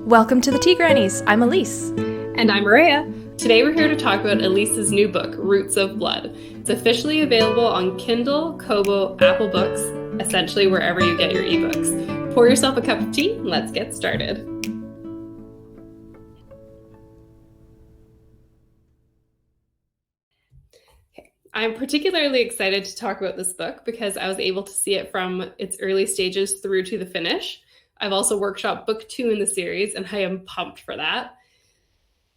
Welcome to the Tea Grannies. I'm Elise. And I'm Maria. Today we're here to talk about Elise's new book, Roots of Blood. It's officially available on Kindle, Kobo, Apple Books, essentially wherever you get your ebooks. Pour yourself a cup of tea and let's get started. I'm particularly excited to talk about this book because I was able to see it from its early stages through to the finish. I've also workshopped book 2 in the series, and I am pumped for that.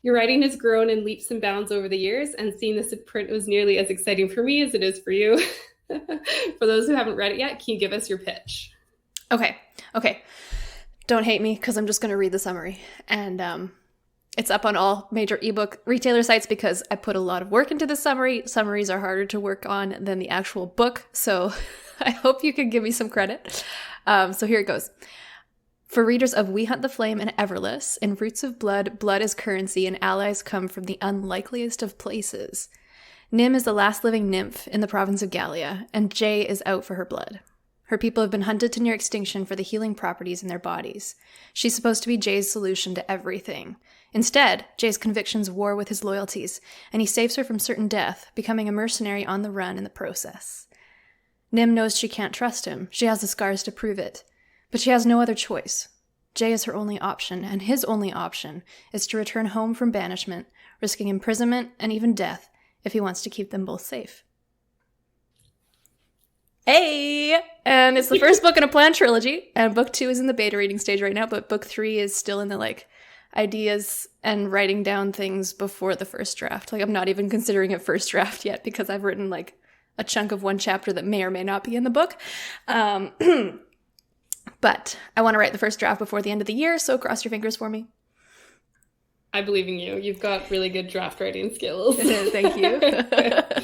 Your writing has grown in leaps and bounds over the years, and seeing this in print was nearly as exciting for me as it is for you. For those who haven't read it yet, can you give us your pitch? Okay. Don't hate me because I'm just going to read the summary. And it's up on all major ebook retailer sites because I put a lot of work into the summary. Summaries are harder to work on than the actual book, so I hope you can give me some credit. So here it goes. For readers of We Hunt the Flame and Everless, in Roots of Blood, blood is currency and allies come from the unlikeliest of places. Nim is the last living nymph in the province of Gallia, and Jay is out for her blood. Her people have been hunted to near extinction for the healing properties in their bodies. She's supposed to be Jay's solution to everything. Instead, Jay's convictions war with his loyalties, and he saves her from certain death, becoming a mercenary on the run in the process. Nim knows she can't trust him. She has the scars to prove it. But she has no other choice. Jay is her only option, and his only option is to return home from banishment, risking imprisonment and even death if he wants to keep them both safe. Hey! And it's the first book in a planned trilogy, and book 2 is in the beta reading stage right now, but book 3 is still in the, ideas and writing down things before the first draft. I'm not even considering it first draft yet because I've written, a chunk of one chapter that may or may not be in the book. But I want to write the first draft before the end of the year, so cross your fingers for me. I believe in you. You've got really good draft writing skills. Thank you.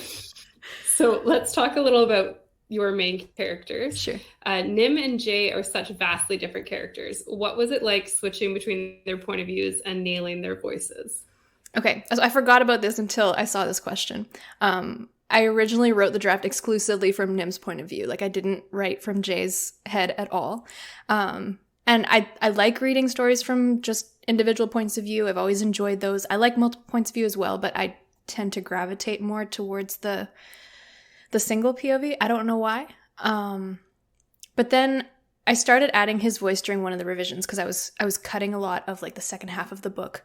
So let's talk a little about your main characters. Sure. Nim and Jay are such vastly different characters. What was it like switching between their point of views and nailing their voices? Okay, so I forgot about this until I saw this question. I originally wrote the draft exclusively from Nim's point of view. I didn't write from Jay's head at all. And I like reading stories from just individual points of view. I've always enjoyed those. I like multiple points of view as well, but I tend to gravitate more towards the single POV. I don't know why. But then I started adding his voice during one of the revisions because I was cutting a lot of the second half of the book.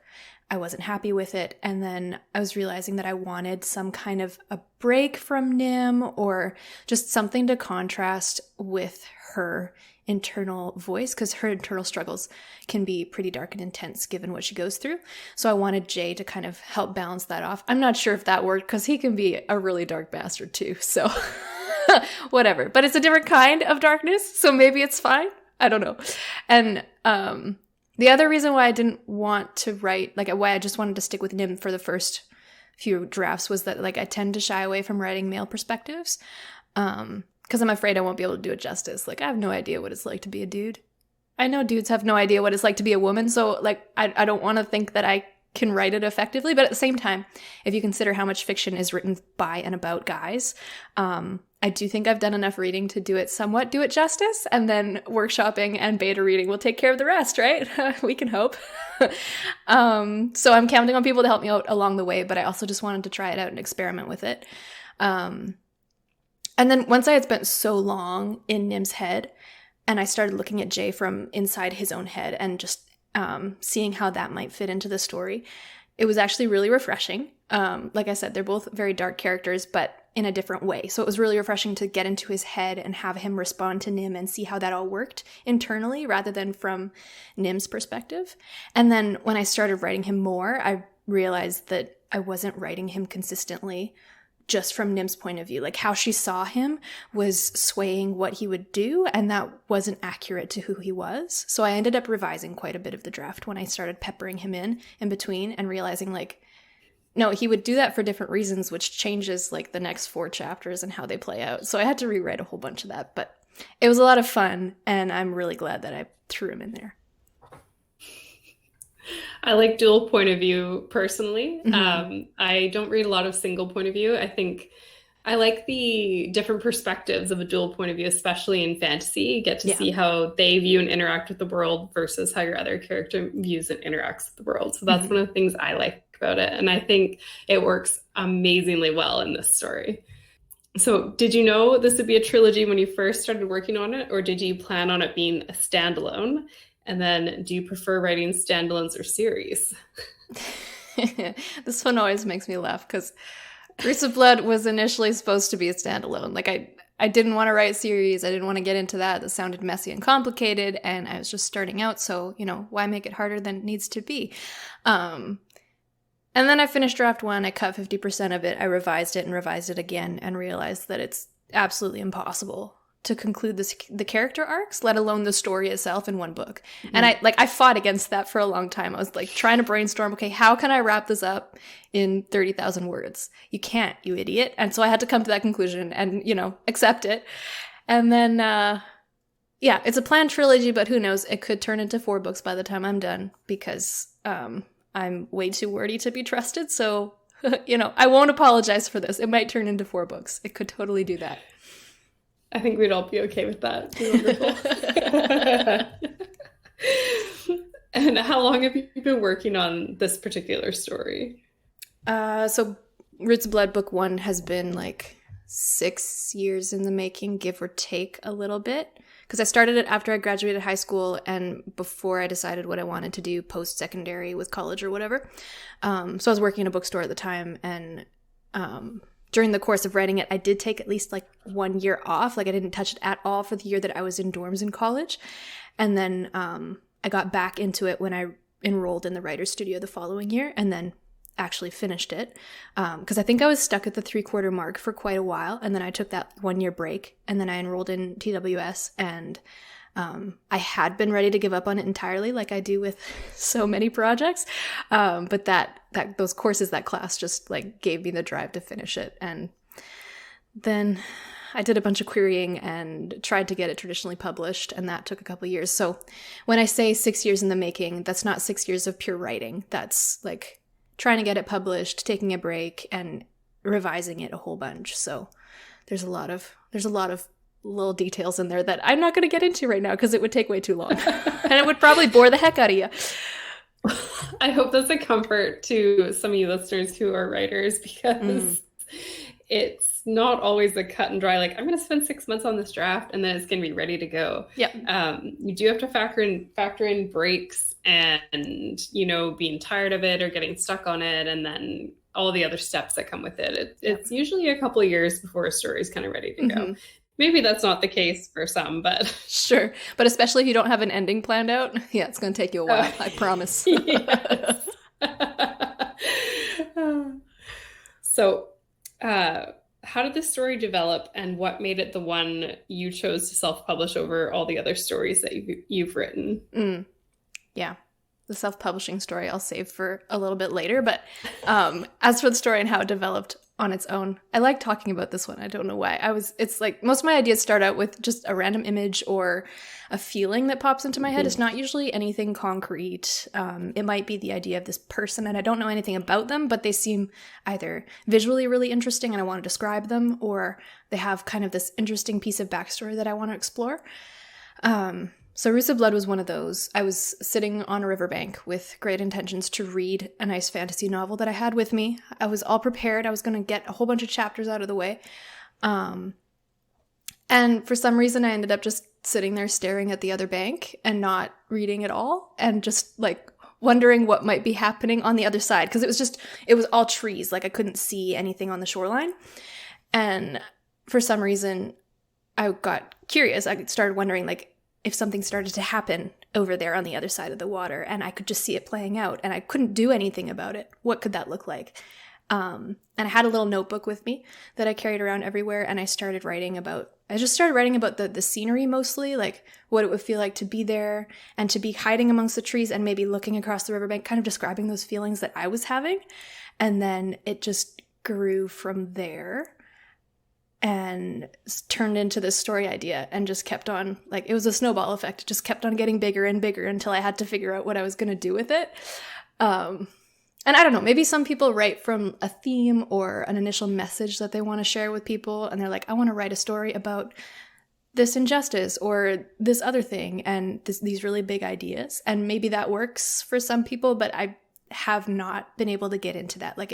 I wasn't happy with it, and then I was realizing that I wanted some kind of a break from Nim or just something to contrast with her internal voice, because her internal struggles can be pretty dark and intense given what she goes through. So I wanted Jay to kind of help balance that off. I'm not sure if that worked because he can be a really dark bastard too, so whatever. But it's a different kind of darkness, so maybe it's fine. I don't know. And the other reason why I didn't want to write, why I just wanted to stick with Nim for the first few drafts was that, I tend to shy away from writing male perspectives because I'm afraid I won't be able to do it justice. I have no idea what it's like to be a dude. I know dudes have no idea what it's like to be a woman, so, I don't want to think that I can write it effectively, but at the same time, if you consider how much fiction is written by and about guys, I do think I've done enough reading to do it justice, and then workshopping and beta reading will take care of the rest, right? We can hope. So I'm counting on people to help me out along the way, but I also just wanted to try it out and experiment with it. And then once I had spent so long in Nim's head, and I started looking at Jay from inside his own head and just seeing how that might fit into the story, it was actually really refreshing. Like I said, they're both very dark characters, but in a different way. So it was really refreshing to get into his head and have him respond to Nim and see how that all worked internally rather than from Nim's perspective. And then when I started writing him more, I realized that I wasn't writing him consistently just from Nim's point of view. How she saw him was swaying what he would do, and that wasn't accurate to who he was. So I ended up revising quite a bit of the draft when I started peppering him in between and realizing, no, he would do that for different reasons, which changes, the next 4 chapters and how they play out. So I had to rewrite a whole bunch of that, but it was a lot of fun, and I'm really glad that I threw him in there. I like dual point of view personally. Mm-hmm. I don't read a lot of single point of view. I think I like the different perspectives of a dual point of view, especially in fantasy. You get to see how they view and interact with the world versus how your other character views and interacts with the world. So that's one of the things I like about it. And I think it works amazingly well in this story. So did you know this would be a trilogy when you first started working on it, or did you plan on it being a standalone? And then do you prefer writing standalones or series? This one always makes me laugh because Roots of Blood was initially supposed to be a standalone. Like I didn't want to write series. I didn't want to get into that. That sounded messy and complicated, and I was just starting out. So, why make it harder than it needs to be? And then I finished draft 1. I cut 50% of it. I revised it again and realized that it's absolutely impossible to conclude the character arcs, let alone the story itself in one book. Mm-hmm. And I fought against that for a long time. I was like trying to brainstorm, okay, how can I wrap this up in 30,000 words? You can't, you idiot. And so I had to come to that conclusion and, accept it. And then, it's a planned trilogy, but who knows? It could turn into 4 books by the time I'm done because I'm way too wordy to be trusted. So, I won't apologize for this. It might turn into 4 books. It could totally do that. I think we'd all be okay with that. Wonderful. And how long have you been working on this particular story? So Roots of Blood book 1 has been like 6 years in the making, give or take a little bit. Because I started it after I graduated high school and before I decided what I wanted to do post-secondary with college or whatever. So I was working in a bookstore at the time, and during the course of writing it, I did take at least like 1 year off. Like I didn't touch it at all for the year that I was in dorms in college. And then I got back into it when I enrolled in the writer's studio the following year and then actually finished it. Because I think I was stuck at the 3/4 mark for quite a while. And then I took that 1 year break and then I enrolled in TWS, and I had been ready to give up on it entirely, like I do with so many projects. But those courses, that class just like gave me the drive to finish it. And then I did a bunch of querying and tried to get it traditionally published, and that took a couple years. So when I say 6 years in the making, that's not 6 years of pure writing. That's like trying to get it published, taking a break, and revising it a whole bunch. So there's a lot of little details in there that I'm not going to get into right now because it would take way too long. And it would probably bore the heck out of you. I hope that's a comfort to some of you listeners who are writers, because it's not always a cut and dry, like, I'm going to spend 6 months on this draft and then it's going to be ready to go. Yeah. You do have to factor in breaks and, being tired of it or getting stuck on it, and then all the other steps that come with it. It's usually a couple of years before a story is kind of ready to go. Maybe that's not the case for some, but... Sure. But especially if you don't have an ending planned out, yeah, it's going to take you a while, I promise. Yes. So, how did this story develop, and what made it the one you chose to self-publish over all the other stories that you've written? Yeah. The self-publishing story I'll save for a little bit later. But as for the story and how it developed on its own, I like talking about this one. I don't know why. It's like most of my ideas start out with just a random image or a feeling that pops into my head. It's not usually anything concrete. It might be the idea of this person, and I don't know anything about them, but they seem either visually really interesting and I want to describe them, or they have kind of this interesting piece of backstory that I want to explore. So Roots of Blood was one of those. I was sitting on a riverbank with great intentions to read a nice fantasy novel that I had with me. I was all prepared. I was going to get a whole bunch of chapters out of the way. And for some reason, I ended up just sitting there staring at the other bank and not reading at all, and just like wondering what might be happening on the other side, because it was all trees. Like I couldn't see anything on the shoreline. And for some reason, I got curious. I started wondering, like, if something started to happen over there on the other side of the water and I could just see it playing out and I couldn't do anything about it, what could that look like? And I had a little notebook with me that I carried around everywhere, and I just started writing about the scenery mostly, like what it would feel like to be there and to be hiding amongst the trees and maybe looking across the riverbank, kind of describing those feelings that I was having. And then it just grew from there and turned into this story idea and just kept on, like, it was a snowball effect. It just kept on getting bigger and bigger until I had to figure out what I was going to do with it. And I don't know, maybe some people write from a theme or an initial message that they want to share with people. And they're like, I want to write a story about this injustice or this other thing and these really big ideas. And maybe that works for some people, but I have not been able to get into that. Like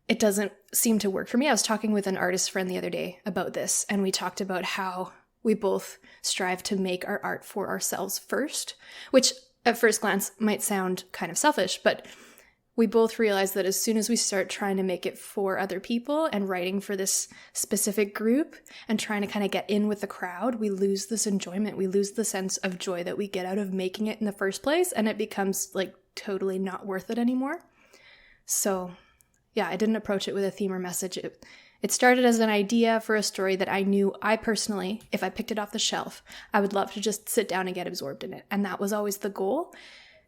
it doesn't seem to work for me. I was talking with an artist friend the other day about this, and we talked about how we both strive to make our art for ourselves first, which at first glance might sound kind of selfish, but we both realize that as soon as we start trying to make it for other people and writing for this specific group and trying to kind of get in with the crowd, we lose this enjoyment. We lose the sense of joy that we get out of making it in the first place, and it becomes like totally not worth it anymore. So yeah, I didn't approach it with a theme or message. It started as an idea for a story that I knew I personally, if I picked it off the shelf, I would love to just sit down and get absorbed in it. And that was always the goal.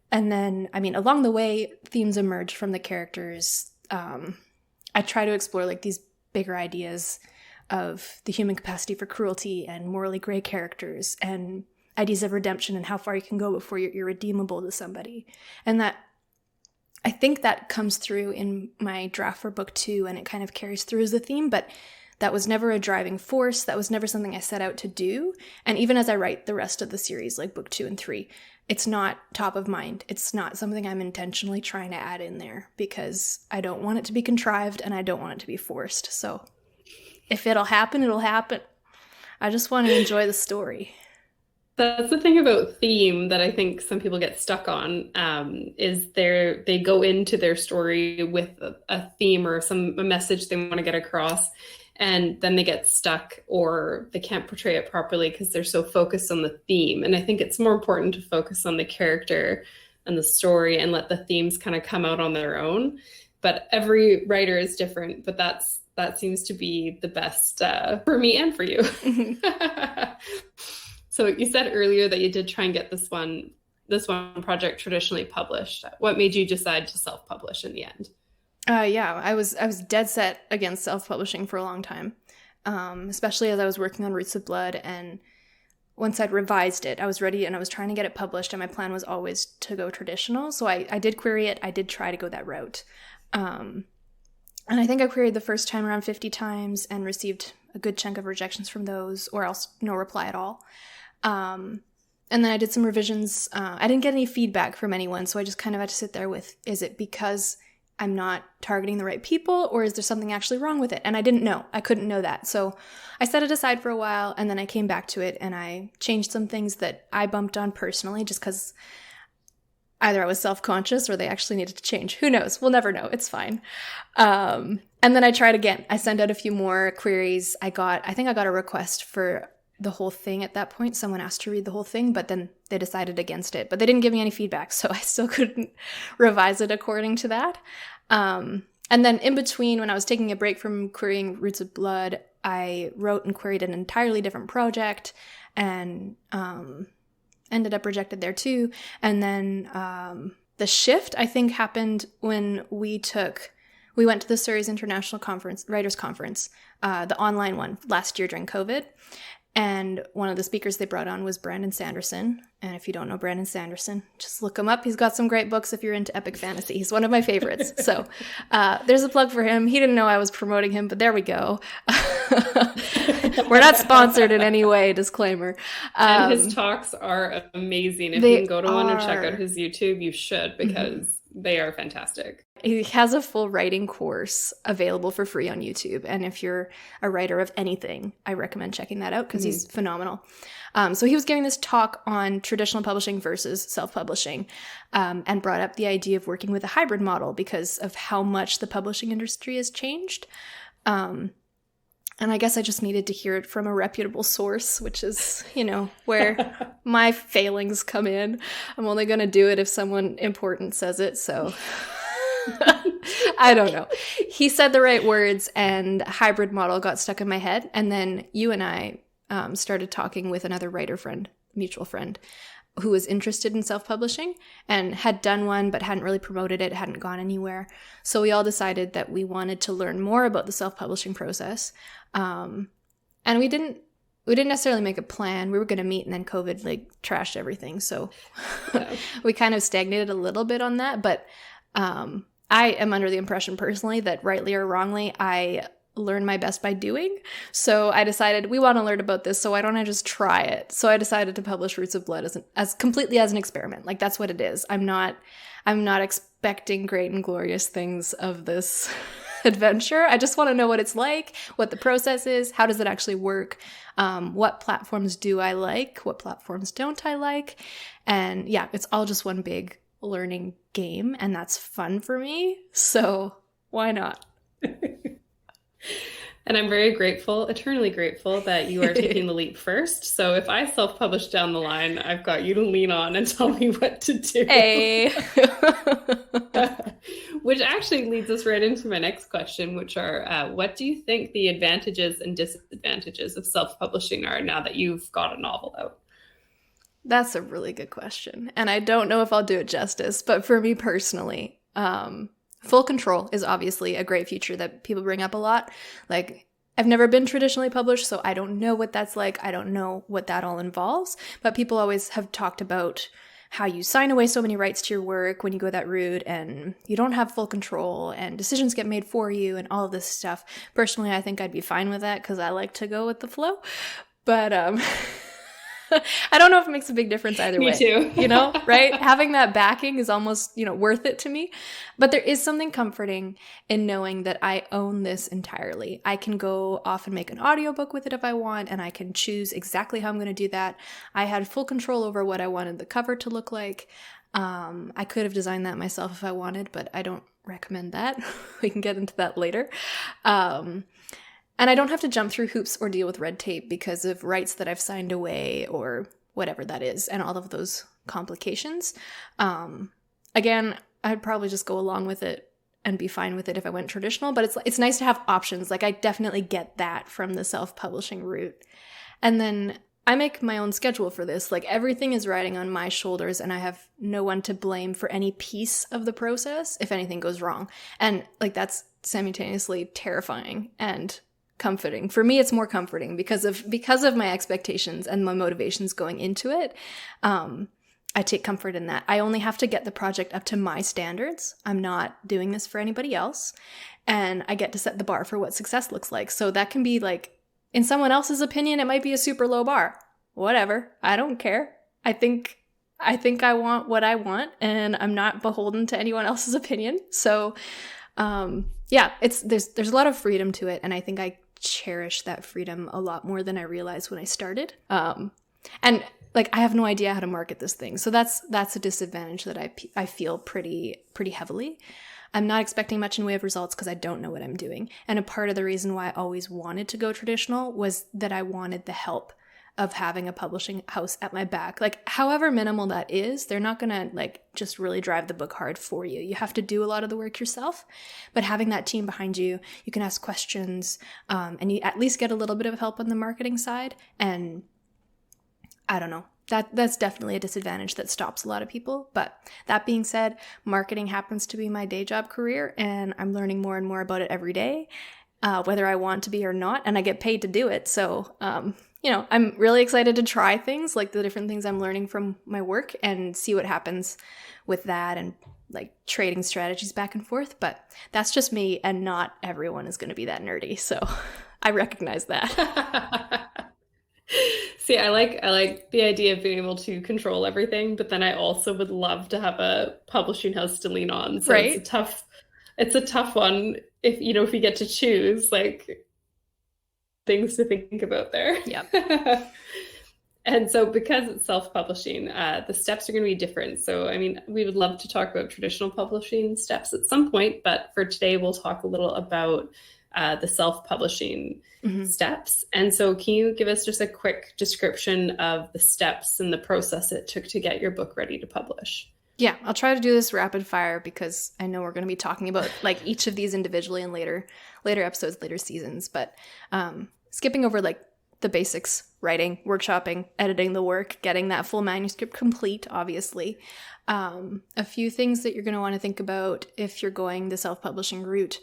And then, I mean, along the way, themes emerge from the characters. I try to explore like these bigger ideas of the human capacity for cruelty and morally gray characters and ideas of redemption and how far you can go before you're irredeemable to somebody. And that, I think that comes through in my draft for book 2, and it kind of carries through as a theme, but that was never a driving force. That was never something I set out to do. And even as I write the rest of the series, like book 2 and 3, it's not top of mind. It's not something I'm intentionally trying to add in there because I don't want it to be contrived and I don't want it to be forced. So if it'll happen, it'll happen. I just want to enjoy the story. That's the thing about theme that I think some people get stuck on, is they go into their story with a theme or a message they want to get across, and then they get stuck or they can't portray it properly because they're so focused on the theme. And I think it's more important to focus on the character and the story and let the themes kind of come out on their own. But every writer is different, but that seems to be the best for me and for you. So you said earlier that you did try and get this one project traditionally published. What made you decide to self-publish in the end? Yeah, I was dead set against self-publishing for a long time, especially as I was working on Roots of Blood. And once I'd revised it, I was ready and I was trying to get it published. And my plan was always to go traditional. So I did query it. I did try to go that route. And I think I queried the first time around 50 times and received a good chunk of rejections from those, or else no reply at all. And then I did some revisions. I didn't get any feedback from anyone, so I just kind of had to sit there with, is it because I'm not targeting the right people, or is there something actually wrong with it? And I didn't know. I couldn't know that. So I set it aside for a while, and then I came back to it, and I changed some things that I bumped on personally just because either I was self-conscious or they actually needed to change. Who knows? We'll never know. It's fine. And then I tried again. I sent out a few more queries. I think I got a request for the whole thing at that point. Someone asked to read the whole thing, but then they decided against it. But they didn't give me any feedback, so I still couldn't revise it according to that. And then in between, when I was taking a break from querying Roots of Blood, I wrote and queried an entirely different project and ended up rejected there too. And then the shift, I think, happened when we went to the Surrey's International Writers Conference, the online one, last year during COVID. And one of the speakers they brought on was Brandon Sanderson. And if you don't know Brandon Sanderson, just look him up. He's got some great books if you're into epic fantasy. He's one of my favorites. So there's a plug for him. He didn't know I was promoting him, but there we go. We're not sponsored in any way, disclaimer. And his talks are amazing. If you can go to one or check out his YouTube, you should, because they are fantastic. He has a full writing course available for free on YouTube. And if you're a writer of anything, I recommend checking that out because he's phenomenal. So he was giving this talk on traditional publishing versus self-publishing, and brought up the idea of working with a hybrid model because of how much the publishing industry has changed. And I guess I just needed to hear it from a reputable source, which is, where my failings come in. I'm only going to do it if someone important says it, so I don't know. He said the right words, and hybrid model got stuck in my head. And then you and I started talking with another writer friend, mutual friend, who was interested in self-publishing and had done one but hadn't really promoted it, hadn't gone anywhere. So we all decided that we wanted to learn more about the self-publishing process. And we didn't necessarily make a plan. We were going to meet, and then COVID trashed everything. So we kind of stagnated a little bit on that. But I am under the impression personally that rightly or wrongly, I learn my best by doing. So I decided we want to learn about this, so why don't I just try it? So I decided to publish Roots of Blood as completely as an experiment. Like, that's what it is. I'm not expecting great and glorious things of this adventure. I just want to know what it's like, what the process is, how does it actually work, what platforms do I like, what platforms don't I like, and yeah, it's all just one big learning game, and that's fun for me. So why not? And I'm very grateful, eternally grateful, that you are taking the leap first. So if I self-publish down the line, I've got you to lean on and tell me what to do. Hey. Which actually leads us right into my next question, which are, what do you think the advantages and disadvantages of self-publishing are now that you've got a novel out? That's a really good question. And I don't know if I'll do it justice, but for me personally, full control is obviously a great feature that people bring up a lot. Like, I've never been traditionally published, so I don't know what that's like. I don't know what that all involves. But people always have talked about how you sign away so many rights to your work when you go that route, and you don't have full control, and decisions get made for you, and all of this stuff. Personally, I think I'd be fine with that because I like to go with the flow. But I don't know if it makes a big difference either way. Me too. You know, right? Having that backing is almost, worth it to me. But there is something comforting in knowing that I own this entirely. I can go off and make an audiobook with it if I want, and I can choose exactly how I'm going to do that. I had full control over what I wanted the cover to look like. I could have designed that myself if I wanted, but I don't recommend that. We can get into that later. And I don't have to jump through hoops or deal with red tape because of rights that I've signed away or whatever that is, and all of those complications. Again, I'd probably just go along with it and be fine with it if I went traditional, but it's nice to have options. Like, I definitely get that from the self-publishing route. And then I make my own schedule for this. Like, everything is riding on my shoulders, and I have no one to blame for any piece of the process if anything goes wrong. And like, that's simultaneously terrifying and comforting. For me, it's more comforting because of my expectations and my motivations going into it. I take comfort in that. I only have to get the project up to my standards. I'm not doing this for anybody else. And I get to set the bar for what success looks like. So that can be like, in someone else's opinion, it might be a super low bar. Whatever. I don't care. I think I want what I want, and I'm not beholden to anyone else's opinion. So yeah, there's a lot of freedom to it, and I think I cherish that freedom a lot more than I realized when I started. And like, I have no idea how to market this thing, so that's a disadvantage that I feel pretty heavily. I'm not expecting much in way of results because I don't know what I'm doing. And a part of the reason why I always wanted to go traditional was that I wanted the help of having a publishing house at my back. Like, however minimal that is, they're not gonna like just really drive the book hard for you. You have to do a lot of the work yourself, but having that team behind you, you can ask questions, and you at least get a little bit of help on the marketing side. And I don't know, that's definitely a disadvantage that stops a lot of people. But that being said, marketing happens to be my day job career, and I'm learning more and more about it every day, whether I want to be or not, and I get paid to do it. So, I'm really excited to try things, like the different things I'm learning from my work, and see what happens with that, and like trading strategies back and forth. But that's just me, and not everyone is going to be that nerdy. So I recognize that. See, I like the idea of being able to control everything, but then I also would love to have a publishing house to lean on. So right? It's a tough one if you get to choose, like, things to think about there. Yep. And so because it's self-publishing, the steps are going to be different. So, I mean, we would love to talk about traditional publishing steps at some point, but for today, we'll talk a little about the self-publishing steps. And so can you give us just a quick description of the steps and the process it took to get your book ready to publish? Yeah, I'll try to do this rapid fire because I know we're going to be talking about like each of these individually in later episodes, later seasons. But skipping over like the basics: writing, workshopping, editing the work, getting that full manuscript complete, obviously. A few things that you're going to want to think about if you're going the self-publishing route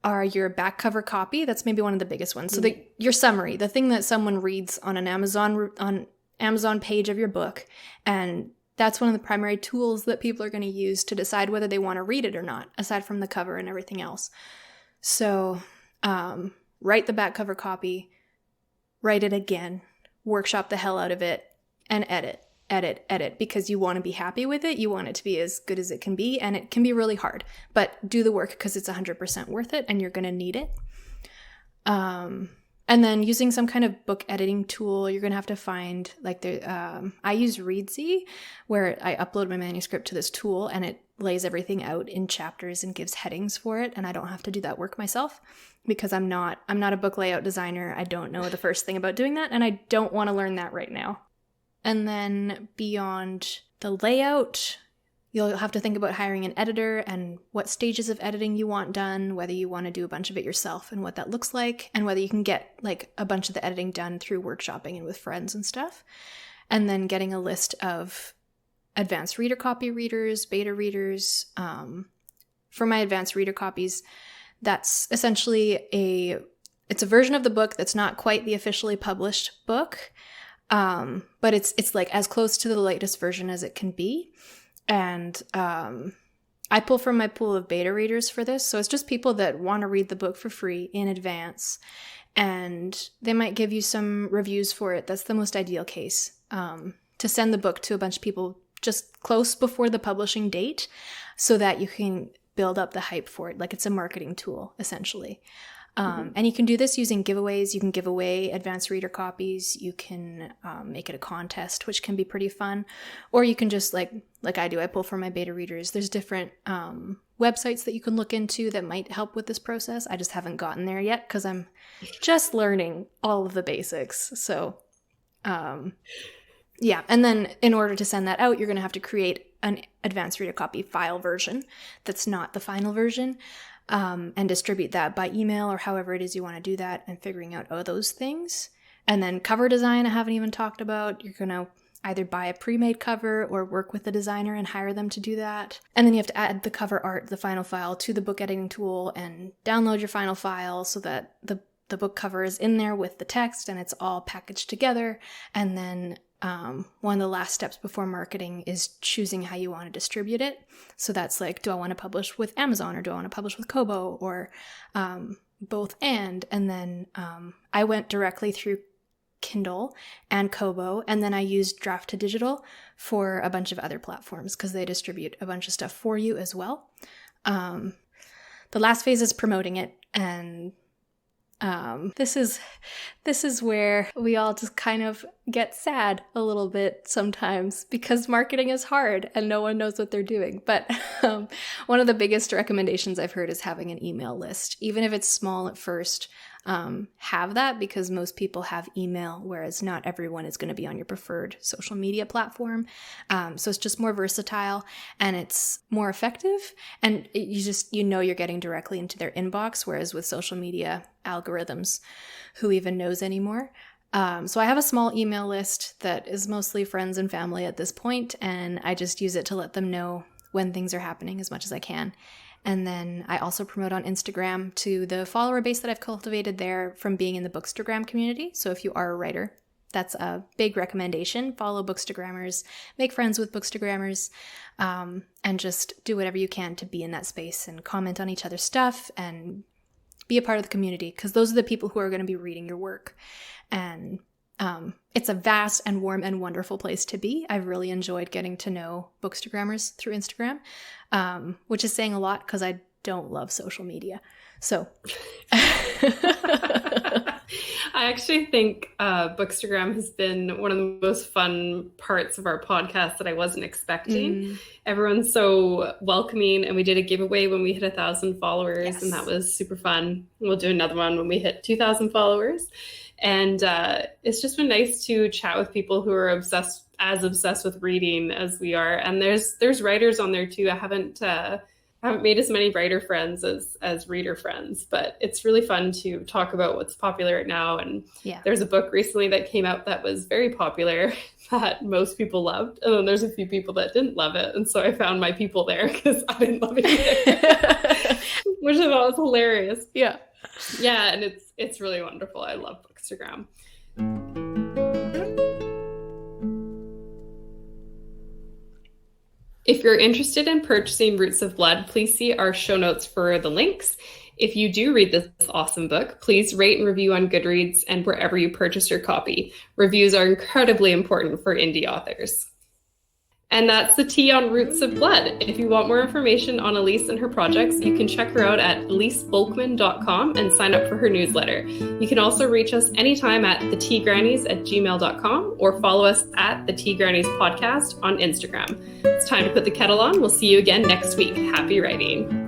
are your back cover copy. That's maybe one of the biggest ones. So your summary, the thing that someone reads on an Amazon page of your book, and that's one of the primary tools that people are going to use to decide whether they want to read it or not, aside from the cover and everything else. So write the back cover copy, write it again, workshop the hell out of it, and edit, because you want to be happy with it. You want it to be as good as it can be, and it can be really hard. But do the work because it's 100% worth it, and you're going to need it. And then using some kind of book editing tool, you're going to have to find, like, I use Readsy, where I upload my manuscript to this tool, and it lays everything out in chapters and gives headings for it, and I don't have to do that work myself because I'm not a book layout designer. I don't know the first thing about doing that, and I don't want to learn that right now. And then beyond the layout, you'll have to think about hiring an editor and what stages of editing you want done, whether you want to do a bunch of it yourself and what that looks like, and whether you can get like a bunch of the editing done through workshopping and with friends and stuff. And then getting a list of advanced reader copy readers, beta readers. For my advanced reader copies, that's essentially it's a version of the book that's not quite the officially published book, but it's like as close to the latest version as it can be. And I pull from my pool of beta readers for this. So it's just people that want to read the book for free in advance. And they might give you some reviews for it. That's the most ideal case. To send the book to a bunch of people just close before the publishing date so that you can build up the hype for it. Like it's a marketing tool, essentially. And you can do this using giveaways. You can give away advanced reader copies. You can make it a contest, which can be pretty fun. Or you can just, like I do, I pull from my beta readers. There's different websites that you can look into that might help with this process. I just haven't gotten there yet because I'm just learning all of the basics. So, yeah. And then in order to send that out, you're going to have to create an advanced reader copy file version that's not the final version. And distribute that by email or however it is you want to do that, and figuring out those things. And then cover design I haven't even talked about. You're going to either buy a pre-made cover or work with a designer and hire them to do that. And then you have to add the cover art, the final file, to the book editing tool and download your final file so that the book cover is in there with the text and it's all packaged together. And then one of the last steps before marketing is choosing how you want to distribute it. So that's like, do I want to publish with Amazon or do I want to publish with Kobo or both and then I went directly through Kindle and Kobo, and then I used Draft to Digital for a bunch of other platforms because they distribute a bunch of stuff for you as well. The last phase is promoting it, and this is where we all just kind of get sad a little bit sometimes because marketing is hard and no one knows what they're doing. But one of the biggest recommendations I've heard is having an email list. Even if it's small at first, have that, because most people have email, whereas not everyone is going to be on your preferred social media platform. So it's just more versatile and it's more effective, and you're getting directly into their inbox, whereas with social media algorithms, who even knows anymore? So I have a small email list that is mostly friends and family at this point, and I just use it to let them know when things are happening as much as I can. And then I also promote on Instagram to the follower base that I've cultivated there from being in the Bookstagram community. So if you are a writer, that's a big recommendation. Follow Bookstagrammers, make friends with Bookstagrammers, and just do whatever you can to be in that space and comment on each other's stuff and be a part of the community, because those are the people who are going to be reading your work. And it's a vast and warm and wonderful place to be. I've really enjoyed getting to know Bookstagrammers through Instagram, which is saying a lot because I don't love social media. So I actually think Bookstagram has been one of the most fun parts of our podcast that I wasn't expecting. Everyone's so welcoming, and we did a giveaway when we hit 1,000 followers, yes. And that was super fun. We'll do another one when we hit 2,000 followers. And it's just been nice to chat with people who are obsessed with reading as we are. And there's writers on there too. I haven't made as many writer friends as reader friends, but it's really fun to talk about what's popular right now. And There's a book recently that came out that was very popular that most people loved. And then there's a few people that didn't love it. And so I found my people there because I didn't love it either, which I thought was hilarious. Yeah. Yeah. And it's really wonderful. I love Bookstagram. If you're interested in purchasing Roots of Blood, please see our show notes for the links. If you do read this awesome book, please rate and review on Goodreads and wherever you purchase your copy. Reviews are incredibly important for indie authors. And that's the tea on Roots of Blood. If you want more information on Elise and her projects, you can check her out at elisebolkman.com and sign up for her newsletter. You can also reach us anytime at theteagrannies@gmail.com or follow us at the Tea Grannies Podcast on Instagram. It's time to put the kettle on. We'll see you again next week. Happy writing.